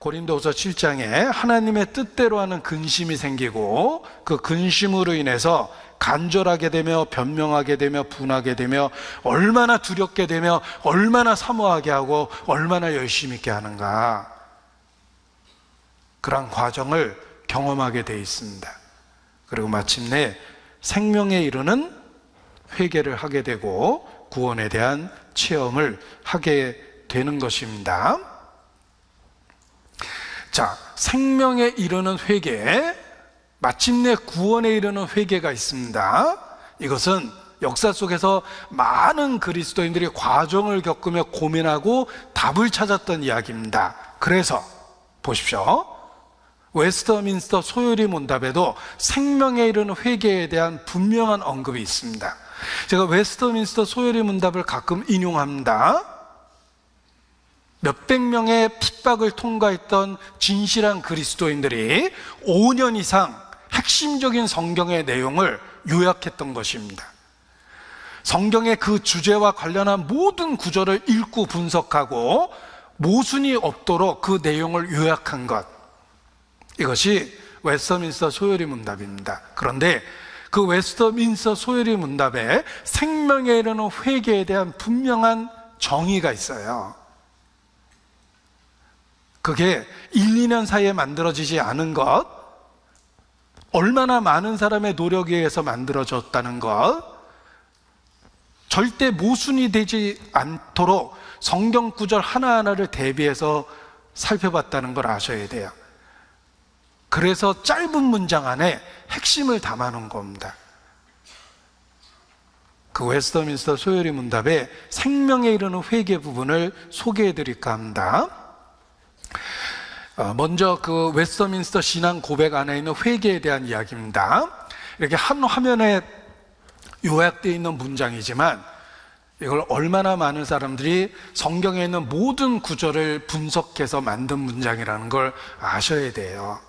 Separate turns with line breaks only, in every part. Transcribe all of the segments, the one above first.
고린도후서 7장에 하나님의 뜻대로 하는 근심이 생기고 그 근심으로 인해서 간절하게 되며 변명하게 되며 분하게 되며 얼마나 두렵게 되며 얼마나 사모하게 하고 얼마나 열심히 있게 하는가, 그런 과정을 경험하게 되어 있습니다. 그리고 마침내 생명에 이르는 회개를 하게 되고 구원에 대한 체험을 하게 되는 것입니다. 자, 생명에 이르는 회개, 마침내 구원에 이르는 회개가 있습니다. 이것은 역사 속에서 많은 그리스도인들이 과정을 겪으며 고민하고 답을 찾았던 이야기입니다. 그래서 보십시오. 웨스터민스터 소요리 문답에도 생명에 이르는 회개에 대한 분명한 언급이 있습니다. 제가 웨스터민스터 소요리 문답을 가끔 인용합니다. 몇백 명의 핍박을 통과했던 진실한 그리스도인들이 5년 이상 핵심적인 성경의 내용을 요약했던 것입니다. 성경의 그 주제와 관련한 모든 구절을 읽고 분석하고 모순이 없도록 그 내용을 요약한 것, 이것이 웨스터민스터 소요리 문답입니다. 그런데 그 웨스터민스터 소요리 문답에 생명에 이르는 회개에 대한 분명한 정의가 있어요. 그게 1, 2년 사이에 만들어지지 않은 것, 얼마나 많은 사람의 노력에 의해서 만들어졌다는 것, 절대 모순이 되지 않도록 성경 구절 하나하나를 대비해서 살펴봤다는 걸 아셔야 돼요. 그래서 짧은 문장 안에 핵심을 담아놓은 겁니다. 그 웨스터민스터 소요리 문답에 생명에 이르는 회개 부분을 소개해 드릴까 합니다. 먼저 그 웨스터민스터 신앙 고백 안에 있는 회개에 대한 이야기입니다. 이렇게 한 화면에 요약되어 있는 문장이지만 이걸 얼마나 많은 사람들이 성경에 있는 모든 구절을 분석해서 만든 문장이라는 걸 아셔야 돼요.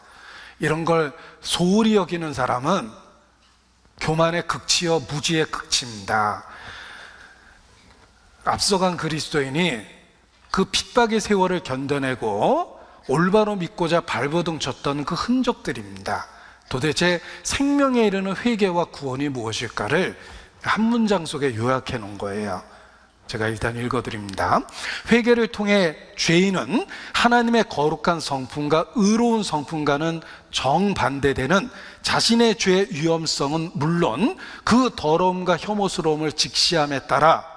이런 걸 소홀히 여기는 사람은 교만의 극치여 무지의 극치입니다. 앞서간 그리스도인이 그 핍박의 세월을 견뎌내고 올바로 믿고자 발버둥 쳤던 그 흔적들입니다. 도대체 생명에 이르는 회개와 구원이 무엇일까를 한 문장 속에 요약해 놓은 거예요. 제가 일단 읽어드립니다. 회개를 통해 죄인은 하나님의 거룩한 성품과 의로운 성품과는 정반대되는 자신의 죄의 위험성은 물론 그 더러움과 혐오스러움을 직시함에 따라,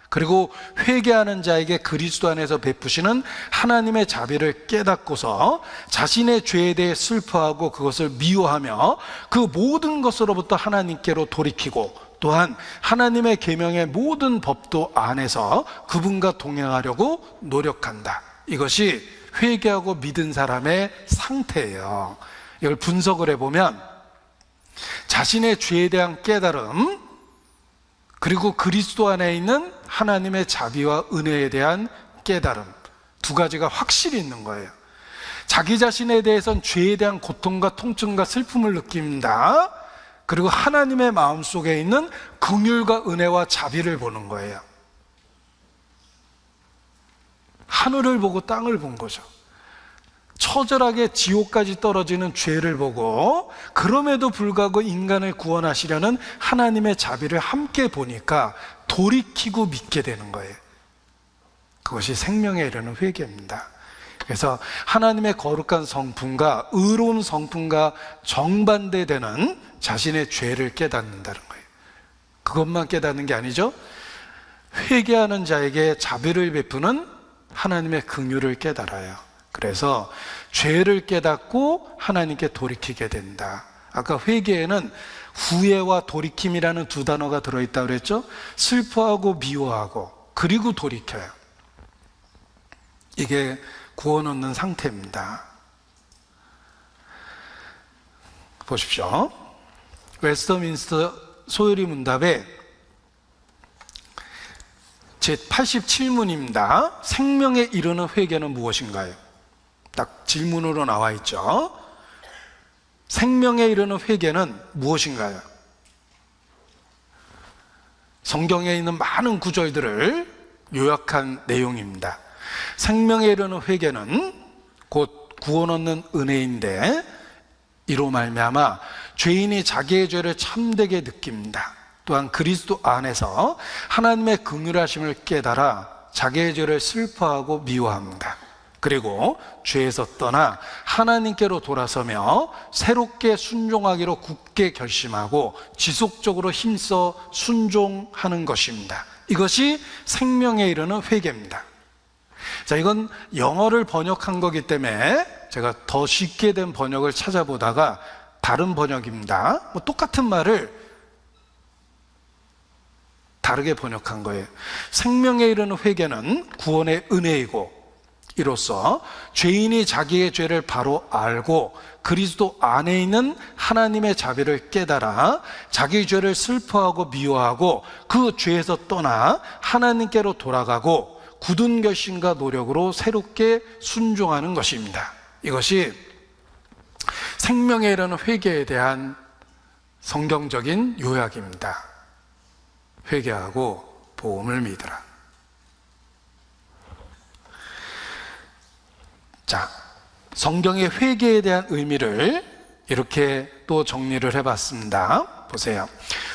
그리고 회개하는 자에게 그리스도 안에서 베푸시는 하나님의 자비를 깨닫고서 자신의 죄에 대해 슬퍼하고 그것을 미워하며 그 모든 것으로부터 하나님께로 돌이키고, 또한 하나님의 계명의 모든 법도 안에서 그분과 동행하려고 노력한다. 이것이 회개하고 믿은 사람의 상태예요. 이걸 분석을 해보면 자신의 죄에 대한 깨달음, 그리고 그리스도 안에 있는 하나님의 자비와 은혜에 대한 깨달음, 두 가지가 확실히 있는 거예요. 자기 자신에 대해서는 죄에 대한 고통과 통증과 슬픔을 느낍니다. 그리고 하나님의 마음속에 있는 긍휼과 은혜와 자비를 보는 거예요. 하늘을 보고 땅을 본 거죠. 처절하게 지옥까지 떨어지는 죄를 보고 그럼에도 불구하고 인간을 구원하시려는 하나님의 자비를 함께 보니까 돌이키고 믿게 되는 거예요. 그것이 생명에 이르는 회개입니다. 그래서 하나님의 거룩한 성품과 의로운 성품과 정반대되는 자신의 죄를 깨닫는다는 거예요. 그것만 깨닫는 게 아니죠. 회개하는 자에게 자비를 베푸는 하나님의 긍휼을 깨달아요. 그래서 죄를 깨닫고 하나님께 돌이키게 된다. 아까 회개에는 후회와 돌이킴이라는 두 단어가 들어있다고 그랬죠. 슬퍼하고 미워하고 그리고 돌이켜요. 이게 구원 얻는 상태입니다. 보십시오. 웨스터민스터 소요리 문답에 제87문입니다. 생명에 이르는 회개는 무엇인가요? 딱 질문으로 나와 있죠. 생명에 이르는 회개는 무엇인가요? 성경에 있는 많은 구절들을 요약한 내용입니다. 생명에 이르는 회개는 곧 구원 얻는 은혜인데, 이로 말미암아 죄인이 자기의 죄를 참되게 느낍니다. 또한 그리스도 안에서 하나님의 긍휼하심을 깨달아 자기의 죄를 슬퍼하고 미워합니다. 그리고 죄에서 떠나 하나님께로 돌아서며 새롭게 순종하기로 굳게 결심하고 지속적으로 힘써 순종하는 것입니다. 이것이 생명에 이르는 회개입니다. 자, 이건 영어를 번역한 거기 때문에 제가 더 쉽게 된 번역을 찾아보다가 다른 번역입니다. 똑같은 말을 다르게 번역한 거예요. 생명에 이르는 회개는 구원의 은혜이고, 이로써 죄인이 자기의 죄를 바로 알고 그리스도 안에 있는 하나님의 자비를 깨달아 자기 죄를 슬퍼하고 미워하고 그 죄에서 떠나 하나님께로 돌아가고 굳은 결심과 노력으로 새롭게 순종하는 것입니다. 이것이 생명에 이르는 회개에 대한 성경적인 요약입니다. 회개하고 복음을 믿으라. 자, 성경의 회개에 대한 의미를 이렇게 또 정리를 해봤습니다. 보세요.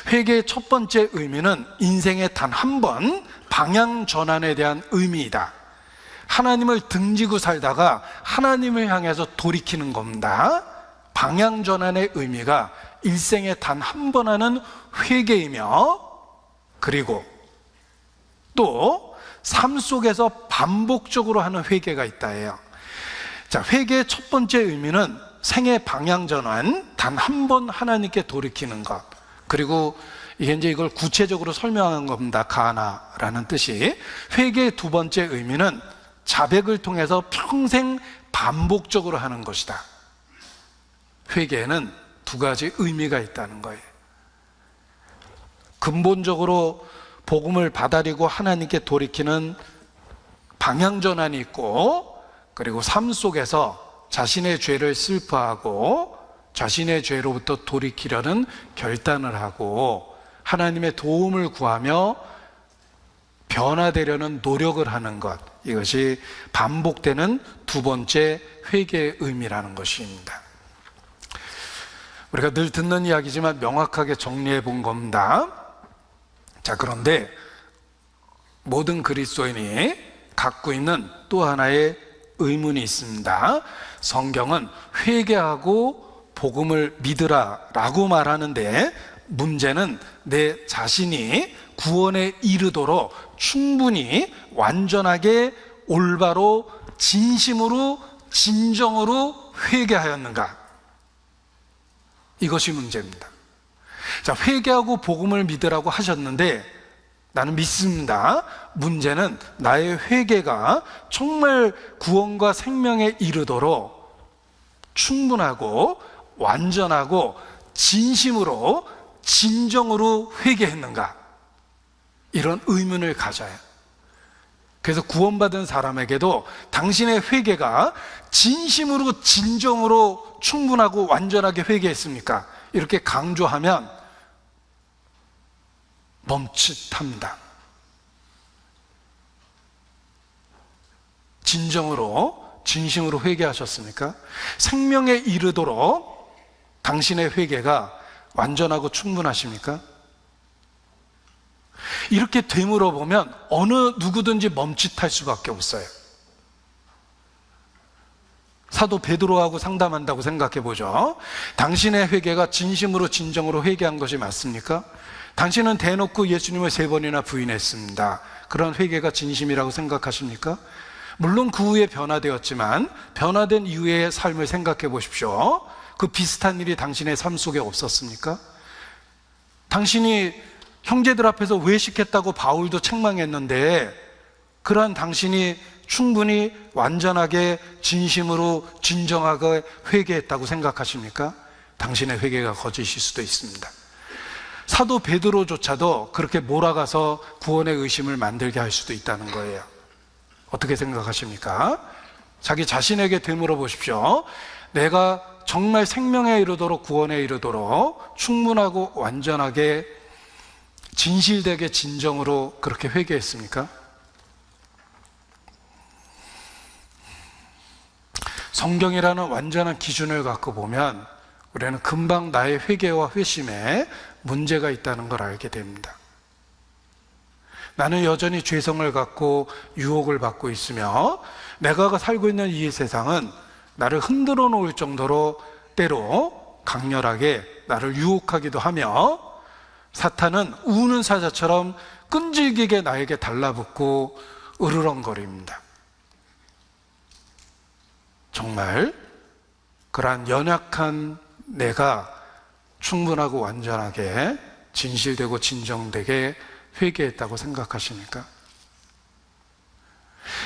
회개의 첫 번째 의미는 인생의 단 한 번 방향 전환에 대한 의미이다. 하나님을 등지고 살다가 하나님을 향해서 돌이키는 겁니다. 방향 전환의 의미가 일생에 단 한 번 하는 회개이며, 그리고 또 삶 속에서 반복적으로 하는 회개가 있다예요. 자, 회개의 첫 번째 의미는 생의 방향 전환, 단 한 번 하나님께 돌이키는 것. 그리고 이걸 구체적으로 설명한 겁니다. 가나라는 뜻이. 회개의 두 번째 의미는 자백을 통해서 평생 반복적으로 하는 것이다. 회개에는 두 가지 의미가 있다는 거예요. 근본적으로 복음을 받아들이고 하나님께 돌이키는 방향 전환이 있고, 그리고 삶 속에서 자신의 죄를 슬퍼하고 자신의 죄로부터 돌이키려는 결단을 하고 하나님의 도움을 구하며 변화되려는 노력을 하는 것, 이것이 반복되는 두 번째 회개의 의미라는 것입니다. 우리가 늘 듣는 이야기지만 명확하게 정리해 본 겁니다. 자, 그런데 모든 그리스도인이 갖고 있는 또 하나의 의문이 있습니다. 성경은 회개하고 복음을 믿으라 라고 말하는데, 문제는 내 자신이 구원에 이르도록 충분히 완전하게 올바로 진심으로 진정으로 회개하였는가? 이것이 문제입니다. 자, 회개하고 복음을 믿으라고 하셨는데 나는 믿습니다. 문제는 나의 회개가 정말 구원과 생명에 이르도록 충분하고 완전하고 진심으로 진정으로 회개했는가? 이런 의문을 가져요. 그래서 구원받은 사람에게도 당신의 회개가 진심으로 진정으로 충분하고 완전하게 회개했습니까? 이렇게 강조하면 멈칫합니다. 진정으로 진심으로 회개하셨습니까? 생명에 이르도록 당신의 회개가 완전하고 충분하십니까? 이렇게 되물어 보면 어느 누구든지 멈칫할 수밖에 없어요. 사도 베드로하고 상담한다고 생각해 보죠. 당신의 회개가 진심으로 진정으로 회개한 것이 맞습니까? 당신은 대놓고 예수님을 3번이나 부인했습니다. 그런 회개가 진심이라고 생각하십니까? 물론 그 후에 변화되었지만 변화된 이후의 삶을 생각해 보십시오. 그 비슷한 일이 당신의 삶 속에 없었습니까? 당신이 형제들 앞에서 외식했다고 바울도 책망했는데, 그러한 당신이 충분히 완전하게 진심으로 진정하게 회개했다고 생각하십니까? 당신의 회개가 거짓일 수도 있습니다. 사도 베드로조차도 그렇게 몰아가서 구원의 의심을 만들게 할 수도 있다는 거예요. 어떻게 생각하십니까? 자기 자신에게 되물어 보십시오. 내가 정말 생명에 이르도록 구원에 이르도록 충분하고 완전하게 진실되게 진정으로 그렇게 회개했습니까? 성경이라는 완전한 기준을 갖고 보면 우리는 금방 나의 회개와 회심에 문제가 있다는 걸 알게 됩니다. 나는 여전히 죄성을 갖고 유혹을 받고 있으며 내가 살고 있는 이 세상은 나를 흔들어 놓을 정도로 때로 강렬하게 나를 유혹하기도 하며 사탄은 우는 사자처럼 끈질기게 나에게 달라붙고 으르렁거립니다. 정말 그러한 연약한 내가 충분하고 완전하게 진실되고 진정되게 회개했다고 생각하십니까?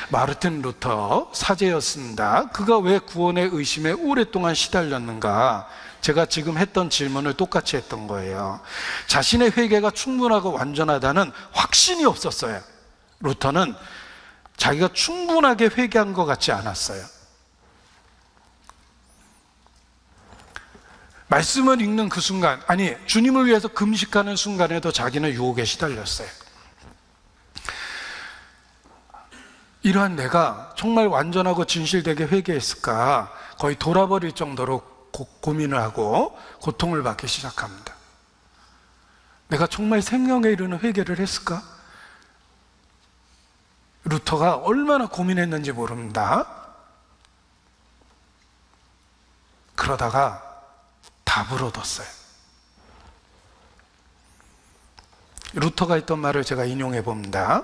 마르틴 루터 사제였습니다. 그가 왜 구원의 의심에 오랫동안 시달렸는가? 제가 지금 했던 질문을 똑같이 했던 거예요. 자신의 회개가 충분하고 완전하다는 확신이 없었어요. 루터는 자기가 충분하게 회개한 것 같지 않았어요. 말씀을 읽는 그 순간, 아니 주님을 위해서 금식하는 순간에도 자기는 유혹에 시달렸어요. 이러한 내가 정말 완전하고 진실되게 회개했을까? 거의 돌아버릴 정도로 고민을 하고 고통을 받기 시작합니다. 내가 정말 생명에 이르는 회개를 했을까? 루터가 얼마나 고민했는지 모릅니다. 그러다가 답을 얻었어요. 루터가 했던 말을 제가 인용해 봅니다.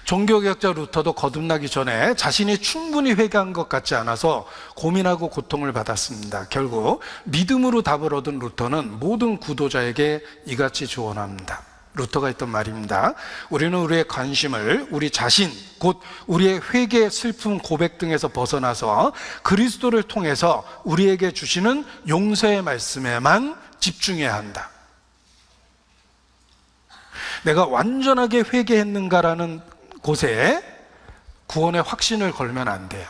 종교개혁자 루터도 거듭나기 전에 자신이 충분히 회개한 것 같지 않아서 고민하고 고통을 받았습니다. 결국 믿음으로 답을 얻은 루터는 모든 구도자에게 이같이 조언합니다. 루터가 했던 말입니다. 우리는 우리의 관심을 우리 자신, 곧 우리의 회개, 슬픔, 고백 등에서 벗어나서 그리스도를 통해서 우리에게 주시는 용서의 말씀에만 집중해야 한다. 내가 완전하게 회개했는가라는 곳에 구원의 확신을 걸면 안 돼요.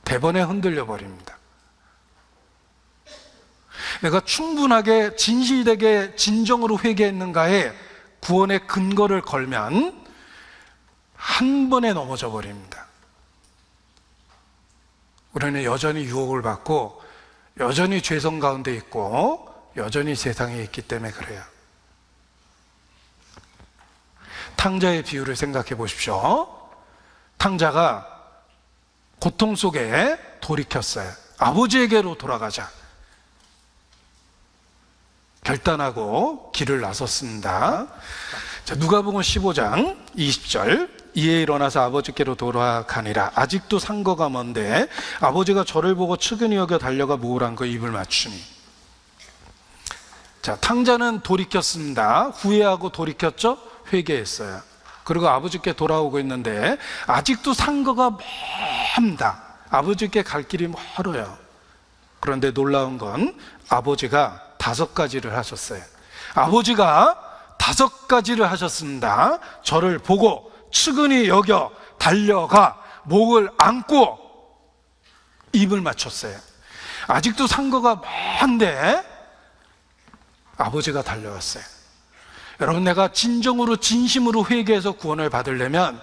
대번에 흔들려 버립니다. 내가 충분하게 진실되게 진정으로 회개했는가에 구원의 근거를 걸면 한 번에 넘어져 버립니다. 우리는 여전히 유혹을 받고 여전히 죄성 가운데 있고 여전히 세상에 있기 때문에 그래요. 탕자의 비유를 생각해 보십시오. 탕자가 고통 속에 돌이켰어요. 아버지에게로 돌아가자 결단하고 길을 나섰습니다. 자, 누가복음 15장 20절, 이에 일어나서 아버지께로 돌아가니라. 아직도 상거가 먼데 아버지가 저를 보고 측은히 여겨 달려가 목을 안고 입을 맞추니. 자, 탕자는 돌이켰습니다. 후회하고 돌이켰죠? 회개했어요. 그리고 아버지께 돌아오고 있는데 아직도 상거가 멉니다. 아버지께 갈 길이 멀어요. 그런데 놀라운 건 아버지가 5가지를 하셨어요. 아버지가 5가지를 하셨습니다. 저를 보고 측은히 여겨 달려가 목을 안고 입을 맞췄어요. 아직도 상거가 먼데 아버지가 달려왔어요. 여러분, 내가 진정으로 진심으로 회개해서 구원을 받으려면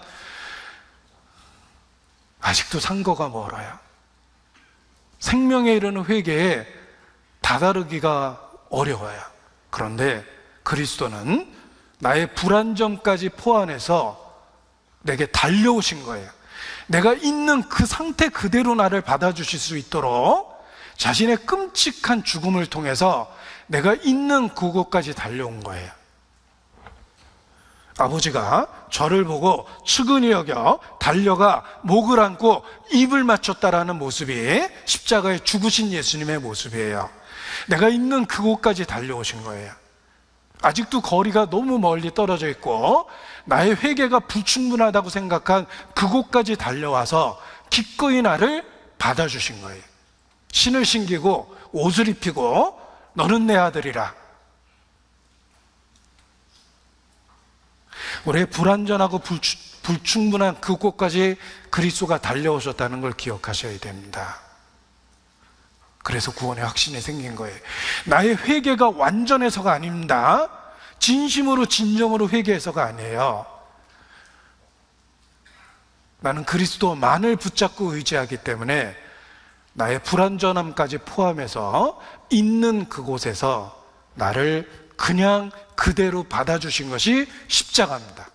아직도 상거가 멀어요. 생명에 이르는 회개에 다다르기가 어려워요. 그런데 그리스도는 나의 불안정까지 포함해서 내게 달려오신 거예요. 내가 있는 그 상태 그대로 나를 받아주실 수 있도록 자신의 끔찍한 죽음을 통해서 내가 있는 그곳까지 달려온 거예요. 아버지가 저를 보고 측은히 여겨 달려가 목을 안고 입을 맞췄다라는 모습이 십자가에 죽으신 예수님의 모습이에요. 내가 있는 그곳까지 달려오신 거예요. 아직도 거리가 너무 멀리 떨어져 있고 나의 회개가 불충분하다고 생각한 그곳까지 달려와서 기꺼이 나를 받아주신 거예요. 신을 신기고 옷을 입히고 너는 내 아들이라. 우리의 불완전하고 불충분한 그곳까지 그리스도가 달려오셨다는 걸 기억하셔야 됩니다. 그래서 구원의 확신이 생긴 거예요. 나의 회개가 완전해서가 아닙니다. 진심으로 진정으로 회개해서가 아니에요. 나는 그리스도만을 붙잡고 의지하기 때문에 나의 불완전함까지 포함해서 있는 그곳에서 나를 그냥 그대로 받아주신 것이 십자가입니다.